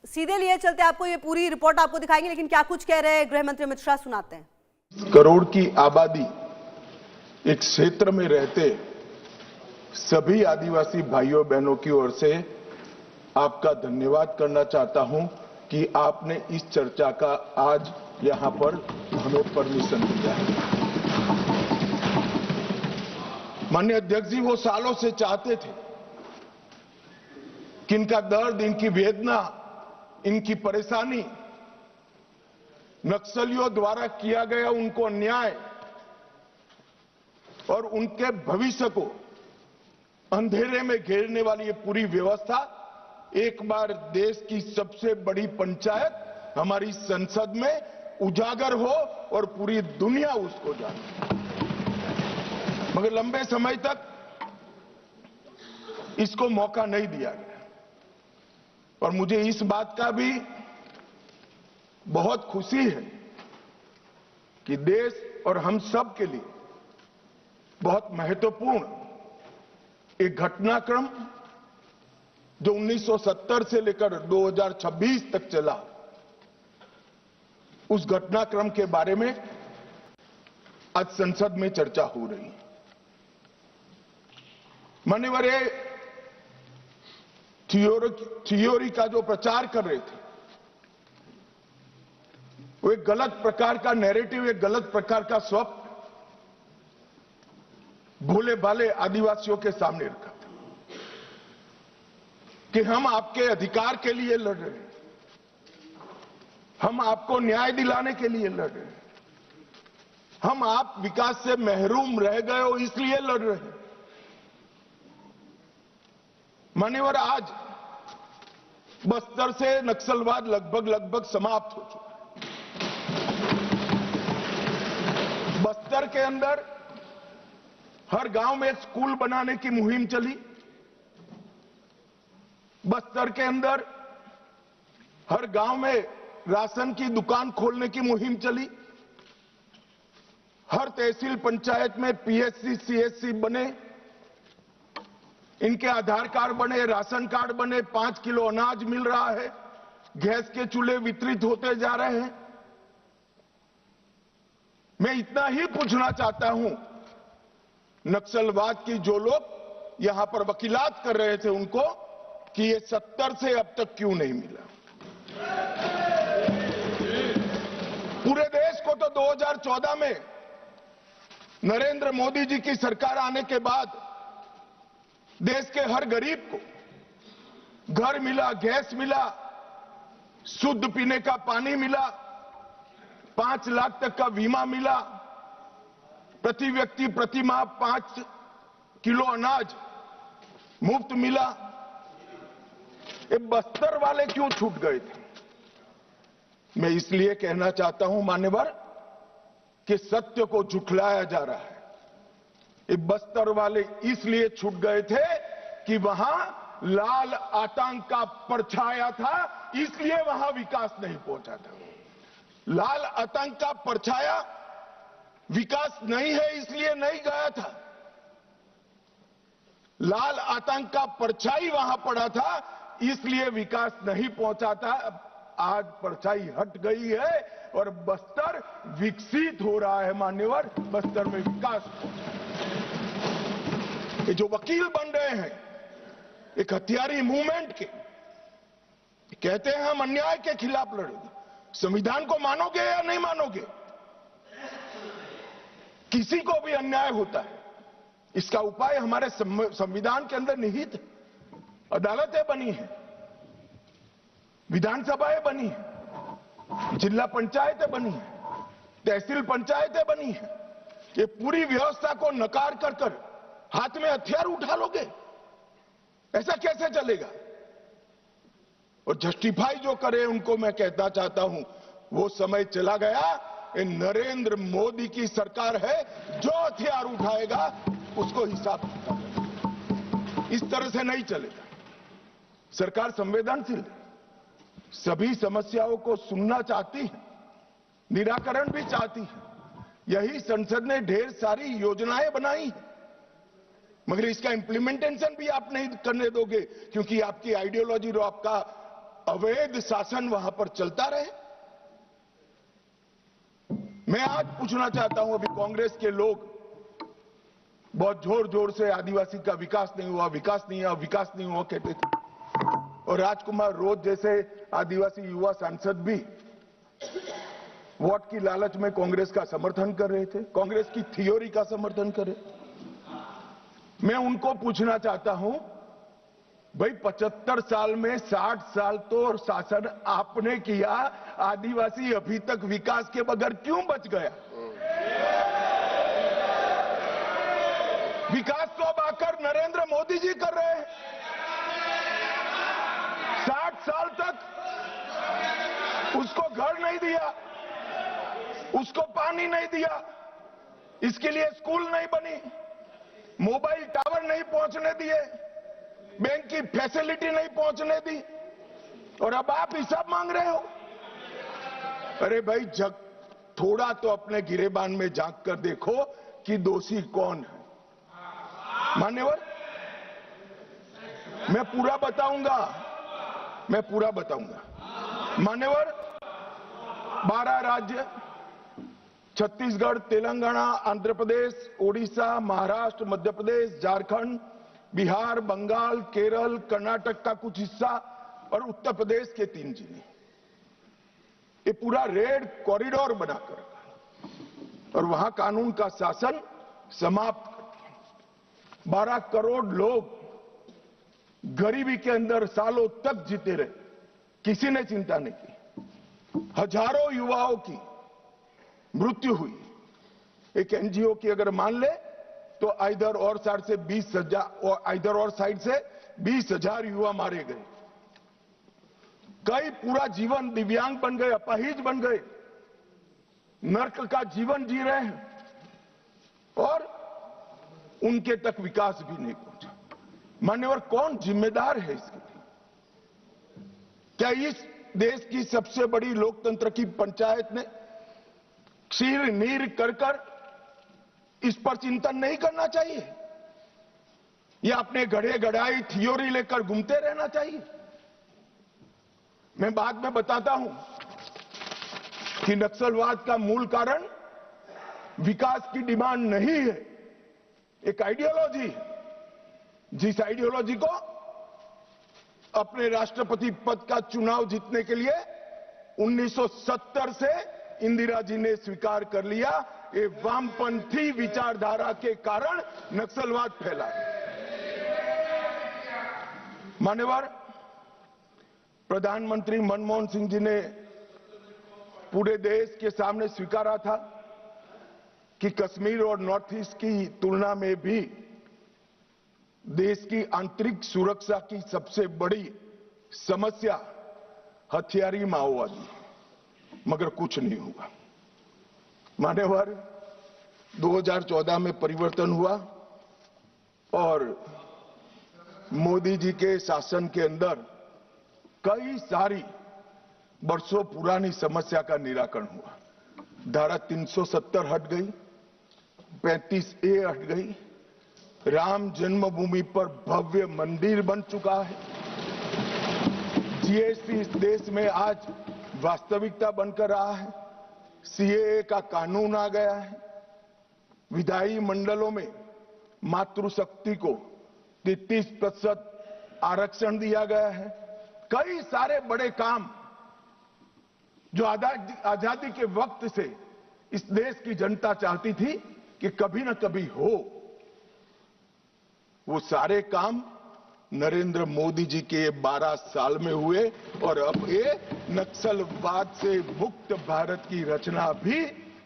सीधे लिए चलते आपको ये पूरी रिपोर्ट आपको दिखाएंगे, लेकिन क्या कुछ कह रहे हैं गृह मंत्री अमित शाह सुनाते हैं। करोड़ की आबादी एक क्षेत्र में रहते सभी आदिवासी भाइयों बहनों की ओर से आपका धन्यवाद करना चाहता हूं कि आपने इस चर्चा का आज यहां पर हमें परमिशन दिया है। माननीय अध्यक्ष जी, वो सालों से चाहते थे कि इनका दर्द, इनकी वेदना, इनकी परेशानी, नक्सलियों द्वारा किया गया उनको अन्याय और उनके भविष्य को अंधेरे में घेरने वाली ये पूरी व्यवस्था एक बार देश की सबसे बड़ी पंचायत हमारी संसद में उजागर हो और पूरी दुनिया उसको जाने। मगर लंबे समय तक इसको मौका नहीं दिया गया और मुझे इस बात का भी बहुत खुशी है कि देश और हम सब के लिए बहुत महत्वपूर्ण एक घटनाक्रम जो 1970 से लेकर 2026 तक चला, उस घटनाक्रम के बारे में आज संसद में चर्चा हो रही है। मान्यवर थियोरी का जो प्रचार कर रहे थे वो एक गलत प्रकार का नैरेटिव, एक गलत प्रकार का स्वप्न भोले भाले आदिवासियों के सामने रखा था कि हम आपके अधिकार के लिए लड़ रहे हैं, हम आपको न्याय दिलाने के लिए लड़ रहे हैं, हम आप विकास से महरूम रह गए हो इसलिए लड़ रहे हैं। मान्यवर, आज बस्तर से नक्सलवाद लगभग समाप्त हो चुका है। बस्तर के अंदर हर गांव में एक स्कूल बनाने की मुहिम चली। बस्तर के अंदर हर गांव में राशन की दुकान खोलने की मुहिम चली। हर तहसील पंचायत में पीएचसी, सीएचसी बने, इनके आधार कार्ड बने, राशन कार्ड बने, 5 किलो अनाज मिल रहा है, गैस के चूल्हे वितरित होते जा रहे हैं। मैं इतना ही पूछना चाहता हूं, नक्सलवाद की जो लोग यहां पर वकीलात कर रहे थे उनको, कि ये 70 से अब तक क्यों नहीं मिला। पूरे देश को तो 2014 में नरेंद्र मोदी जी की सरकार आने के बाद देश के हर गरीब को घर मिला, गैस मिला, शुद्ध पीने का पानी मिला, 5 लाख तक का बीमा मिला, प्रति व्यक्ति प्रति माह 5 किलो अनाज मुफ्त मिला। ये बस्तर वाले क्यों छूट गए थे? मैं इसलिए कहना चाहता हूं मान्यवर कि सत्य को झुठलाया जा रहा है। ये बस्तर वाले इसलिए छूट गए थे कि वहां लाल आतंक का परछाया था, इसलिए वहां विकास नहीं पहुंचा था। लाल आतंक का परछाया विकास नहीं है इसलिए नहीं गया था। लाल आतंक का परछाई वहां पड़ा था इसलिए विकास नहीं पहुंचा था। आज परछाई हट गई है और बस्तर विकसित हो रहा है। मान्यवर, बस्तर में विकास ये जो वकील बन रहे हैं एक हथियारी मूवमेंट के, कहते हैं हम अन्याय के खिलाफ लड़ेंगे। संविधान को मानोगे या नहीं मानोगे? किसी को भी अन्याय होता है, इसका उपाय हमारे संविधान के अंदर निहित है। अदालतें बनी हैं, विधानसभाएं बनी हैं, जिला पंचायतें बनी हैं, तहसील पंचायतें बनी हैं। ये पूरी व्यवस्था को नकार कर हाथ में हथियार उठा लोगे? ऐसा कैसे चलेगा? और जस्टिफाई जो करे उनको मैं कहना चाहता हूं, वो समय चला गया। ये नरेंद्र मोदी की सरकार है, जो हथियार उठाएगा उसको हिसाब देगा। इस तरह से नहीं चलेगा। सरकार संवेदनशील है, सभी समस्याओं को सुनना चाहती है, निराकरण भी चाहती है। यही संसद ने ढेर सारी योजनाएं बनाई हैं, मगर इसका इंप्लीमेंटेशन भी आप नहीं करने दोगे, क्योंकि आपकी आइडियोलॉजी और आपका अवैध शासन वहां पर चलता रहे। मैं आज पूछना चाहता हूं, अभी कांग्रेस के लोग बहुत जोर जोर से आदिवासी का विकास नहीं हुआ, विकास नहीं हुआ, विकास नहीं हुआ कहते थे, और राजकुमार रोज जैसे आदिवासी युवा सांसद भी वोट की लालच में कांग्रेस का समर्थन कर रहे थे, कांग्रेस की थियोरी का समर्थन कर रहे। मैं उनको पूछना चाहता हूं, भाई 75 साल में 60 साल तो शासन आपने किया, आदिवासी अभी तक विकास के बगैर क्यों बच गया? विकास तो अब आकर नरेंद्र मोदी जी कर रहे हैं। 60 साल तक उसको घर नहीं दिया, उसको पानी नहीं दिया, इसके लिए स्कूल नहीं बनी, मोबाइल टावर नहीं पहुंचने दिए, बैंक की फैसिलिटी नहीं पहुंचने दी, और अब आप हिसाब मांग रहे हो। अरे भाई, थोड़ा तो अपने गिरेबान में झांक कर देखो कि दोषी कौन है। मान्यवर, मैं पूरा बताऊंगा। मान्यवर, 12 राज्य छत्तीसगढ़, तेलंगाना, आंध्र प्रदेश, ओडिशा, महाराष्ट्र, मध्य प्रदेश, झारखंड, बिहार, बंगाल, केरल, कर्नाटक का कुछ हिस्सा और उत्तर प्रदेश के 3 जिले, ये पूरा रेड कॉरिडोर बनाकर और वहां कानून का शासन समाप्त कर। 12 करोड़ लोग गरीबी के अंदर सालों तक जीते रहे, किसी ने चिंता नहीं की। हजारों युवाओं की मृत्यु हुई। एक एनजीओ की अगर मान ले तो इधर और साइड से 20,000 युवा मारे गए। कई पूरा जीवन दिव्यांग बन गए, अपाहिज बन गए, नर्क का जीवन जी रहे हैं और उनके तक विकास भी नहीं पहुंचा। मान्यवर, कौन जिम्मेदार है इसके लिए? क्या इस देश की सबसे बड़ी लोकतंत्र की पंचायत ने क्षीर नीर कर इस पर चिंतन नहीं करना चाहिए, या अपने गढ़े गढ़ाई थियोरी लेकर घूमते रहना चाहिए? मैं बाद में बताता हूं कि नक्सलवाद का मूल कारण विकास की डिमांड नहीं है, एक आइडियोलॉजी है। जिस आइडियोलॉजी को अपने राष्ट्रपति पद का चुनाव जीतने के लिए 1970 से इंदिरा जी ने स्वीकार कर लिया, ये वामपंथी विचारधारा के कारण नक्सलवाद फैला। मान्यवर, प्रधानमंत्री मनमोहन सिंह जी ने पूरे देश के सामने स्वीकारा था कि कश्मीर और नॉर्थ ईस्ट की तुलना में भी देश की आंतरिक सुरक्षा की सबसे बड़ी समस्या हथियारी माओवादी, मगर कुछ नहीं हुआ। मान्यवर, 2014 में परिवर्तन हुआ और मोदी जी के शासन के अंदर कई सारी वर्षों पुरानी समस्या का निराकरण हुआ। धारा 370 हट गई, 35A हट गई, राम जन्मभूमि पर भव्य मंदिर बन चुका है, जीएसटी इस देश में आज वास्तविकता बनकर रहा है, सीएए का कानून आ गया है, विधायी मंडलों में मातृशक्ति को 33% आरक्षण दिया गया है। कई सारे बड़े काम जो आजादी के वक्त से इस देश की जनता चाहती थी कि कभी न कभी हो, वो सारे काम नरेंद्र मोदी जी के 12 साल में हुए और अब ये नक्सलवाद से मुक्त भारत की रचना भी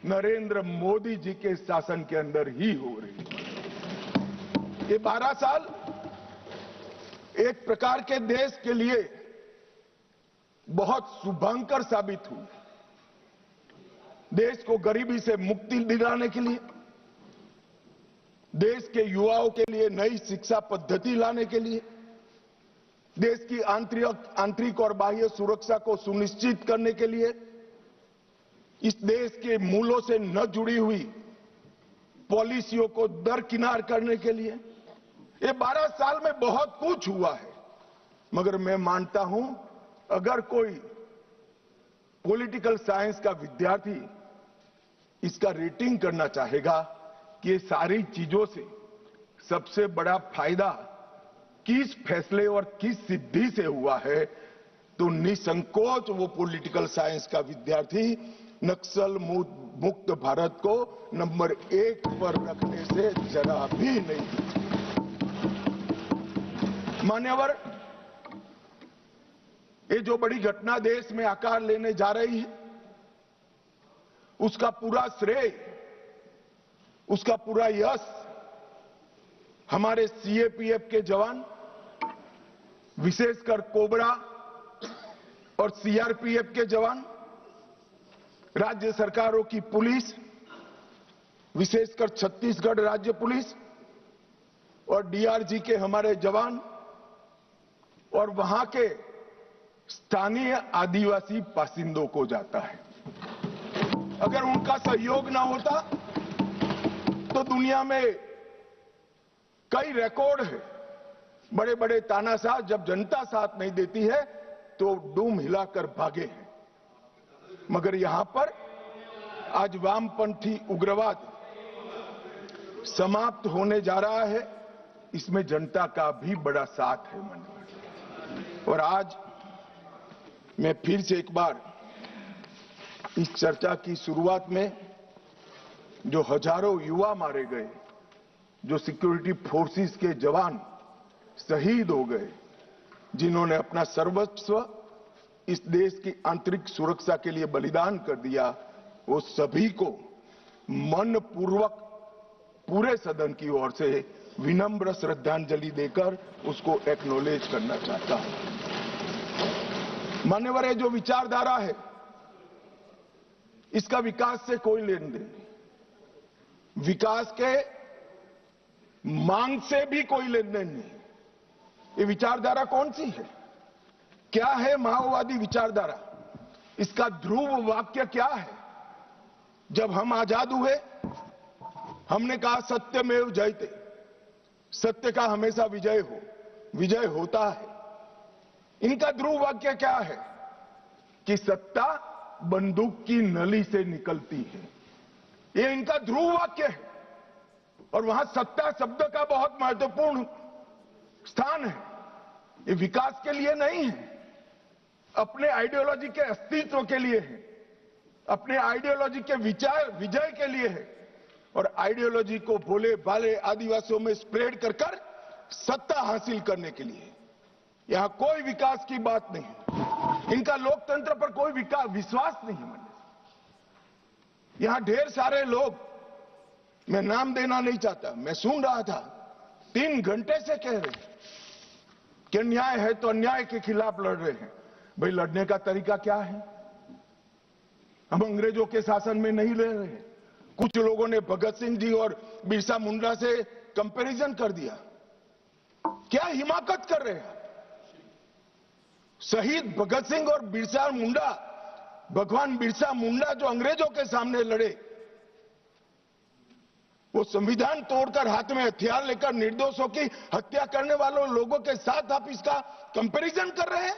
नरेंद्र मोदी जी के शासन के अंदर ही हो रही है। ये 12 साल एक प्रकार के देश के लिए बहुत शुभंकर साबित हुए। देश को गरीबी से मुक्ति दिलाने के लिए, देश के युवाओं के लिए नई शिक्षा पद्धति लाने के लिए, देश की आंतरिक और बाह्य सुरक्षा को सुनिश्चित करने के लिए, इस देश के मूलों से न जुड़ी हुई पॉलिसियों को दरकिनार करने के लिए ये 12 साल में बहुत कुछ हुआ है। मगर मैं मानता हूं अगर कोई पॉलिटिकल साइंस का विद्यार्थी इसका रेटिंग करना चाहेगा कि ये सारी चीजों से सबसे बड़ा फायदा किस फैसले और किस सिद्धि से हुआ है, तो निसंकोच वो पॉलिटिकल साइंस का विद्यार्थी नक्सल मुक्त भारत को नंबर 1 पर रखने से जरा भी नहीं। मान्यवर, ये जो बड़ी घटना देश में आकार लेने जा रही है, उसका पूरा श्रेय, उसका पूरा यश हमारे सीएपीएफ के जवान, विशेषकर कोबरा और सीआरपीएफ के जवान, राज्य सरकारों की पुलिस, विशेषकर छत्तीसगढ़ राज्य पुलिस और डीआरजी के हमारे जवान और वहां के स्थानीय आदिवासी बासिंदों को जाता है। अगर उनका सहयोग ना होता तो दुनिया में कई रिकॉर्ड है, बड़े बड़े तानाशाह जब जनता साथ नहीं देती है तो डूम हिलाकर भागे हैं। मगर यहां पर आज वामपंथी उग्रवाद समाप्त होने जा रहा है, इसमें जनता का भी बड़ा साथ है। और आज मैं फिर से एक बार इस चर्चा की शुरुआत में जो हजारों युवा मारे गए, जो सिक्योरिटी फोर्सेस के जवान शहीद हो गए, जिन्होंने अपना सर्वस्व इस देश की आंतरिक सुरक्षा के लिए बलिदान कर दिया, वो सभी को मन पूर्वक पूरे सदन की ओर से विनम्र श्रद्धांजलि देकर उसको एक्नॉलेज करना चाहता हूं। मान्यवर, जो विचारधारा है इसका विकास से कोई लेन देन नहीं, विकास के मांग से भी कोई लेन देन नहीं। ये विचारधारा कौन सी है? क्या है माओवादी विचारधारा? इसका ध्रुव वाक्य क्या है? जब हम आजाद हुए हमने कहा सत्यमेव जयते, सत्य का हमेशा विजय हो, विजय होता है। इनका ध्रुव वाक्य क्या है? कि सत्ता बंदूक की नली से निकलती है, ये इनका ध्रुव वाक्य है। और वहां सत्ता शब्द का बहुत महत्वपूर्ण स्थान है। ये विकास के लिए नहीं है, अपने आइडियोलॉजी के अस्तित्व के लिए है, अपने आइडियोलॉजी के विचार विजय के लिए है। और आइडियोलॉजी को भोले भाले आदिवासियों में स्प्रेड कर कर सत्ता हासिल करने के लिए। यहां कोई विकास की बात नहीं है, इनका लोकतंत्र पर कोई विश्वास नहीं है। यहां ढेर सारे लोग, मैं नाम देना नहीं चाहता, मैं सुन रहा था 3 घंटे से कह रहे हैं कि अन्याय है तो अन्याय के खिलाफ लड़ रहे हैं। भाई, लड़ने का तरीका क्या है? हम अंग्रेजों के शासन में नहीं लड़ रहे हैं। कुछ लोगों ने भगत सिंह जी और बिरसा मुंडा से कंपैरिजन कर दिया। क्या हिमाकत कर रहे हैं? शहीद भगत सिंह और बिरसा मुंडा, भगवान बिरसा मुंडा जो अंग्रेजों के सामने लड़े, वो संविधान तोड़कर हाथ में हथियार लेकर निर्दोषों की हत्या करने वालों लोगों के साथ आप इसका कंपैरिजन कर रहे हैं?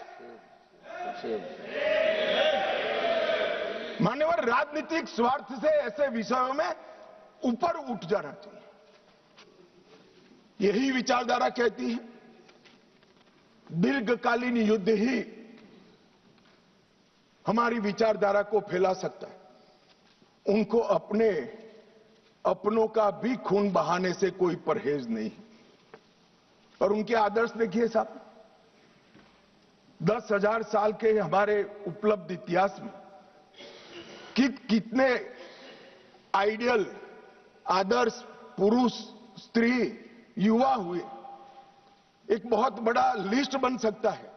मान्यवर, राजनीतिक स्वार्थ से ऐसे विषयों में ऊपर उठ जाना चाहिए। यही विचारधारा कहती है दीर्घकालीन युद्ध ही हमारी विचारधारा को फैला सकता है। उनको अपनों का भी खून बहाने से कोई परहेज नहीं। और उनके आदर्श देखिए साहब, 10,000 साल के हमारे उपलब्ध इतिहास में कितने आइडियल, आदर्श पुरुष, स्त्री, युवा हुए, एक बहुत बड़ा लिस्ट बन सकता है।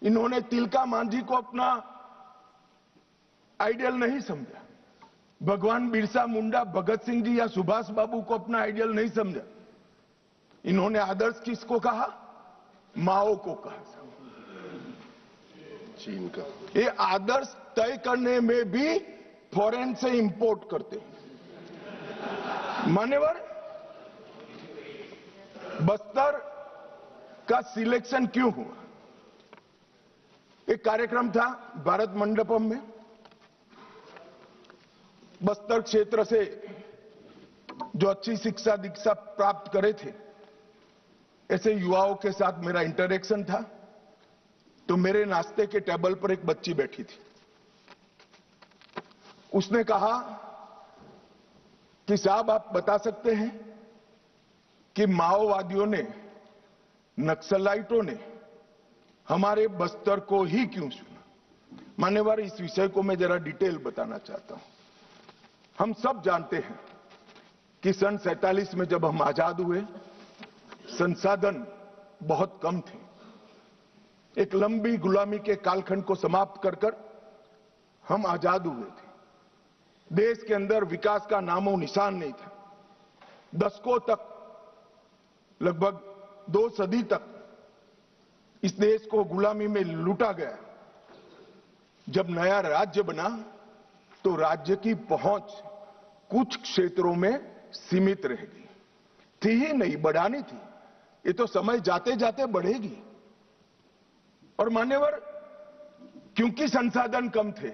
इन्होंने तिलका मांझी को अपना आइडियल नहीं समझा, भगवान बिरसा मुंडा, भगत सिंह जी या सुभाष बाबू को अपना आइडियल नहीं समझा। इन्होंने आदर्श किसको कहा? माओ को कहा, चीन का। ये आदर्श तय करने में भी फॉरेन से इंपोर्ट करते हैं। मान्यवर, बस्तर का सिलेक्शन क्यों हुआ? एक कार्यक्रम था भारत मंडपम में, बस्तर क्षेत्र से जो अच्छी शिक्षा दीक्षा प्राप्त करे थे ऐसे युवाओं के साथ मेरा इंटरेक्शन था। तो मेरे नाश्ते के टेबल पर एक बच्ची बैठी थी। उसने कहा कि साहब आप बता सकते हैं कि माओवादियों ने, नक्सलाइटों ने हमारे बस्तर को ही क्यों चुना? मान्यवर, इस विषय को मैं जरा डिटेल बताना चाहता हूं। हम सब जानते हैं कि सन 47 में जब हम आजाद हुए, संसाधन बहुत कम थे। एक लंबी गुलामी के कालखंड को समाप्त कर कर हम आजाद हुए थे। देश के अंदर विकास का नामो निशान नहीं था। दशकों तक, लगभग 2 सदी तक इस देश को गुलामी में लूटा गया। जब नया राज्य बना तो राज्य की पहुंच कुछ क्षेत्रों में सीमित रह गई थी ही नहीं, बढ़ानी थी। ये तो समय जाते जाते बढ़ेगी। और मान्यवर, क्योंकि संसाधन कम थे,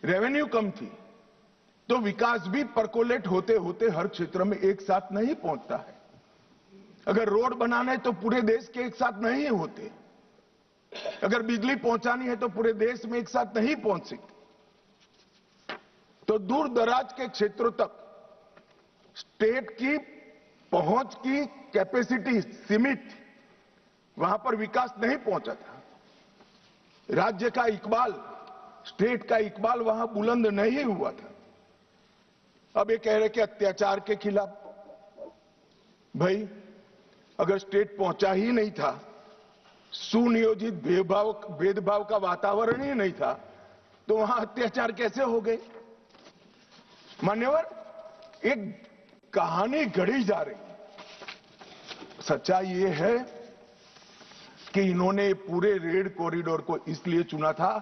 रेवेन्यू कम थी, तो विकास भी परकोलेट होते होते हर क्षेत्र में एक साथ नहीं पहुंचता है। अगर रोड बनाना है तो पूरे देश के एक साथ नहीं होते। अगर बिजली पहुंचानी है तो पूरे देश में एक साथ नहीं पहुंच सकती। तो दूर दराज के क्षेत्रों तक स्टेट की पहुंच की कैपेसिटी सीमित थी, वहां पर विकास नहीं पहुंचा था। राज्य का इकबाल, स्टेट का इकबाल वहां बुलंद नहीं हुआ था। अब ये कह रहे कि अत्याचार के खिलाफ, भाई अगर स्टेट पहुंचा ही नहीं था, सुनियोजित भेदभाव का वातावरण ही नहीं था, तो वहां अत्याचार कैसे हो गए? मान्यवर, एक कहानी गढ़ी जा रही। सच्चाई ये है कि इन्होंने पूरे रेड कॉरिडोर को इसलिए चुना था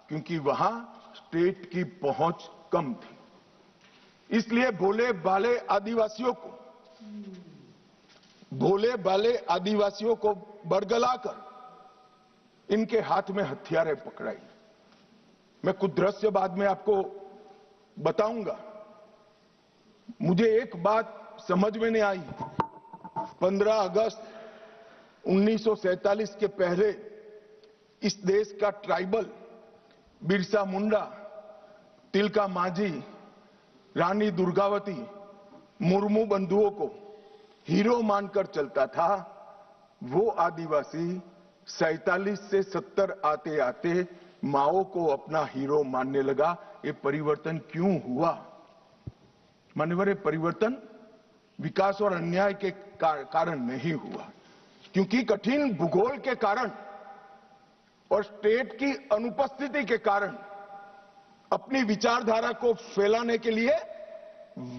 क्योंकि वहां स्टेट की पहुंच कम थी। इसलिए भोले भाले आदिवासियों को बरगलाकर इनके हाथ में हथियारें पकड़ाई। मैं कुछ दृश्य बाद में आपको बताऊंगा। मुझे एक बात समझ में नहीं आई। 15 अगस्त 1947 के पहले इस देश का ट्राइबल बिरसा मुंडा, तिलका मांझी, रानी दुर्गावती, मुर्मू बंधुओं को हीरो मानकर चलता था। वो आदिवासी 47 से 70 आते आते माओ को अपना हीरो मानने लगा। ये परिवर्तन क्यों हुआ? मान्यवर, ये परिवर्तन विकास और अन्याय के कारण नहीं हुआ, क्योंकि कठिन भूगोल के कारण और स्टेट की अनुपस्थिति के कारण अपनी विचारधारा को फैलाने के लिए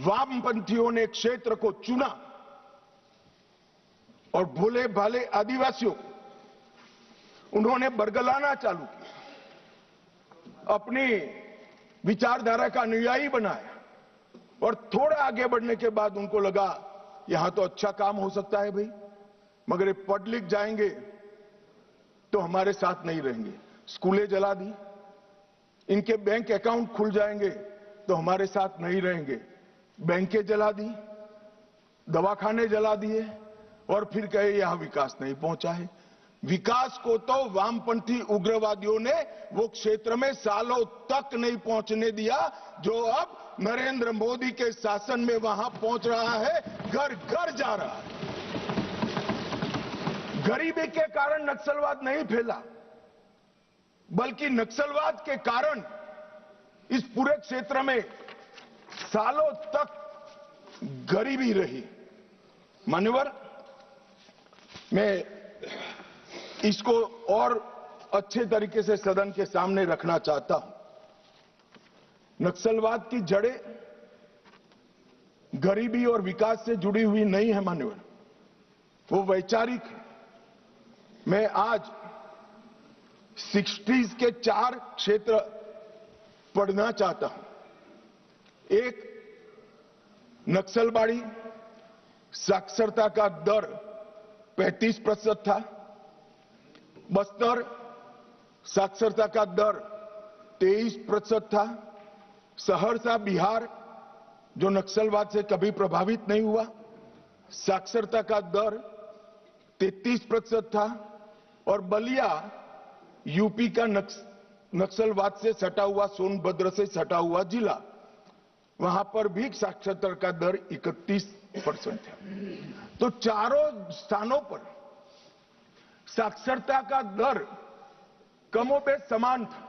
वामपंथियों ने क्षेत्र को चुना और भोले भाले आदिवासियों को उन्होंने बरगलाना चालू किया, अपनी विचारधारा का अनुयायी बनाया। और थोड़ा आगे बढ़ने के बाद उनको लगा यहां तो अच्छा काम हो सकता है भाई, मगर ये पढ़ लिख जाएंगे तो हमारे साथ नहीं रहेंगे। स्कूलें जला दी, इनके बैंक अकाउंट खुल जाएंगे तो हमारे साथ नहीं रहेंगे। बैंकें जला दी, दवाखाने जला दिए और फिर कहे यहां विकास नहीं पहुंचा है। विकास को तो वामपंथी उग्रवादियों ने वो क्षेत्र में सालों तक नहीं पहुंचने दिया, जो अब नरेंद्र मोदी के शासन में वहां पहुंच रहा है, घर घर जा रहा है। गरीबी के कारण नक्सलवाद नहीं फैला, बल्कि नक्सलवाद के कारण इस पूरे क्षेत्र में सालों तक गरीबी रही। मान्यवर, मैं इसको और अच्छे तरीके से सदन के सामने रखना चाहता हूं। नक्सलवाद की जड़ें गरीबी और विकास से जुड़ी हुई नहीं है मान्यवर, वो वैचारिक है। मैं आज 60s के 4 क्षेत्र पढ़ना चाहता हूं। एक, नक्सलबाड़ी, साक्षरता का दर 35% था। बस्तर साक्षरता का दर 23% था। सहरसा बिहार जो नक्सलवाद से कभी प्रभावित नहीं हुआ, साक्षरता का दर 33% था। और बलिया यूपी का नक्सलवाद से सटा हुआ, सोनभद्र से सटा हुआ जिला, वहां पर भी साक्षरता का दर 31% है। तो चारों स्थानों पर साक्षरता का दर कमोबेश समान था।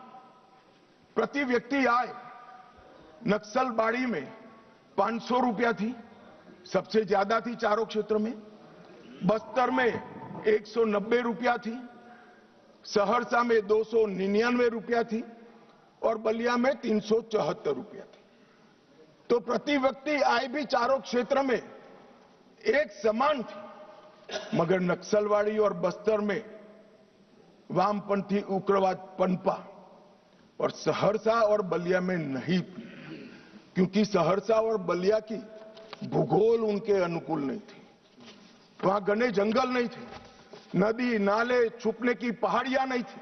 प्रति व्यक्ति आय नक्सलबाड़ी में 500 रुपया थी, सबसे ज्यादा थी चारों क्षेत्र में। बस्तर में 190 रुपया थी, सहरसा में 299 रुपया थी और बलिया में 374 रुपया थी। तो प्रति व्यक्ति आय भी चारों क्षेत्र में एक समान थी, मगर नक्सलवाड़ी और बस्तर में वामपंथी उग्रवाद पनपा और सहरसा और बलिया में नहीं, क्योंकि सहरसा और बलिया की भूगोल उनके अनुकूल नहीं थी। वहां घने जंगल नहीं थे, नदी नाले, छुपने की पहाड़ियां नहीं थी।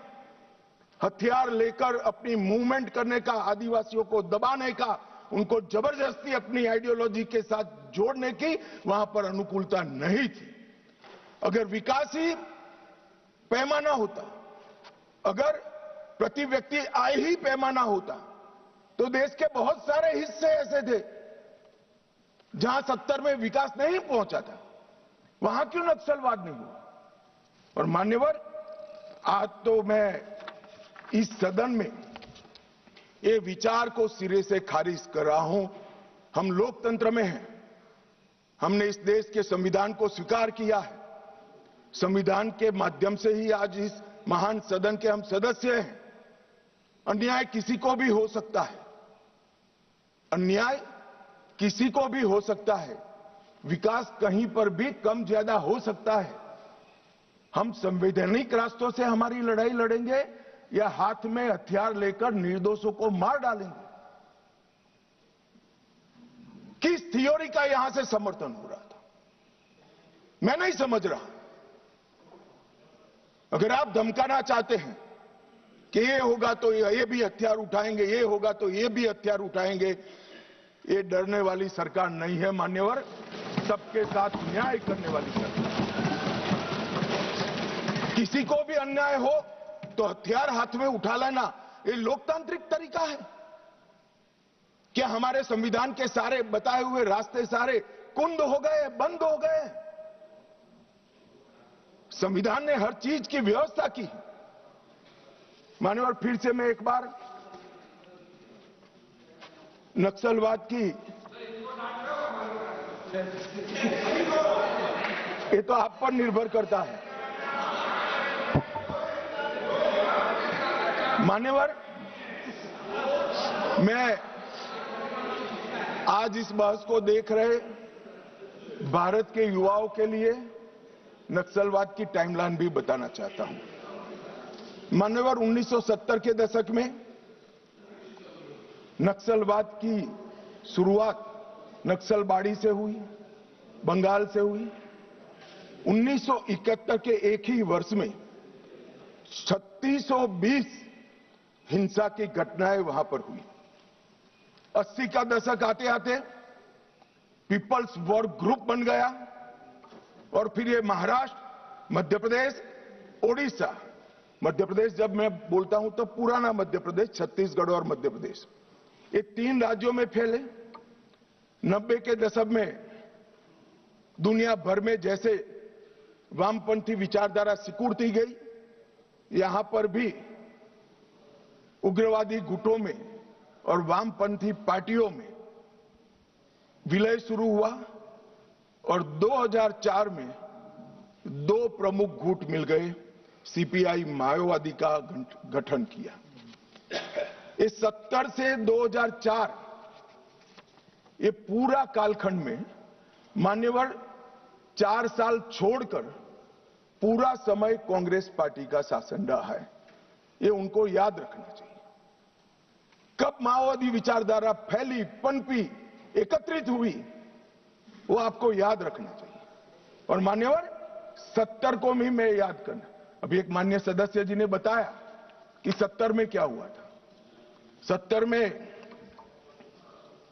हथियार लेकर अपनी मूवमेंट करने का, आदिवासियों को दबाने का, उनको जबरदस्ती अपनी आइडियोलॉजी के साथ जोड़ने की वहां पर अनुकूलता नहीं थी। अगर विकासी पैमाना होता, अगर प्रति व्यक्ति आय ही पैमाना होता, तो देश के बहुत सारे हिस्से ऐसे थे जहां 70 में विकास नहीं पहुंचा था। वहां क्यों नक्सलवाद नहीं हुआ? और मान्यवर, आज तो मैं इस सदन में ये विचार को सिरे से खारिज कर रहा हूं। हम लोकतंत्र में हैं, हमने इस देश के संविधान को स्वीकार किया है। संविधान के माध्यम से ही आज इस महान सदन के हम सदस्य हैं। अन्याय किसी को भी हो सकता है, अन्याय किसी को भी हो सकता है, विकास कहीं पर भी कम ज्यादा हो सकता है। हम संवैधानिक रास्तों से हमारी लड़ाई लड़ेंगे या हाथ में हथियार लेकर निर्दोषों को मार डालेंगे? किस थ्योरी का यहां से समर्थन हो रहा था, मैं नहीं समझ रहा। अगर आप धमकाना चाहते हैं कि ये होगा तो ये भी हथियार उठाएंगे, ये होगा तो ये भी हथियार उठाएंगे, ये डरने वाली सरकार नहीं है मान्यवर, सबके साथ न्याय करने वाली सरकार। किसी को भी अन्याय हो तो हथियार हाथ में उठा लेना, ये लोकतांत्रिक तरीका है क्या? हमारे संविधान के सारे बताए हुए रास्ते सारे कुंद हो गए, बंद हो गए? संविधान ने हर चीज की व्यवस्था की। मान्यवर, फिर से मैं एक बार नक्सलवाद की, ये तो आप पर निर्भर करता है मान्यवर। मैं आज इस बहस को देख रहे भारत के युवाओं के लिए नक्सलवाद की टाइमलाइन भी बताना चाहता हूं। मान्यवर, 1970 के दशक में नक्सलवाद की शुरुआत नक्सलबाड़ी से हुई, बंगाल से हुई। 1971 के एक ही वर्ष में 3620 हिंसा की घटनाएं वहां पर हुई। 80 का दशक आते आते पीपल्स वॉर ग्रुप बन गया और फिर ये महाराष्ट्र, मध्य प्रदेश, ओडिशा, मध्य प्रदेश जब मैं बोलता हूं तो पुराना मध्य प्रदेश, छत्तीसगढ़ और मध्य प्रदेश, ये 3 राज्यों में फैले। 90 के दशक में दुनिया भर में जैसे वामपंथी विचारधारा सिकुड़ती गई, यहां पर भी उग्रवादी गुटों में और वामपंथी पार्टियों में विलय शुरू हुआ और 2004 में 2 प्रमुख गुट मिल गए, सीपीआई माओवादी का गठन किया। इस 70 से 2004 ये पूरा कालखंड में मान्यवर 4 साल छोड़कर पूरा समय कांग्रेस पार्टी का शासन रहा है। ये उनको याद रखना चाहिए। कब माओवादी विचारधारा फैली, पनपी, एकत्रित हुई, वो आपको याद रखना चाहिए। और मान्यवर 70 को भी मैं याद करना, अभी एक माननीय सदस्य जी ने बताया कि 70 में क्या हुआ था। 70 में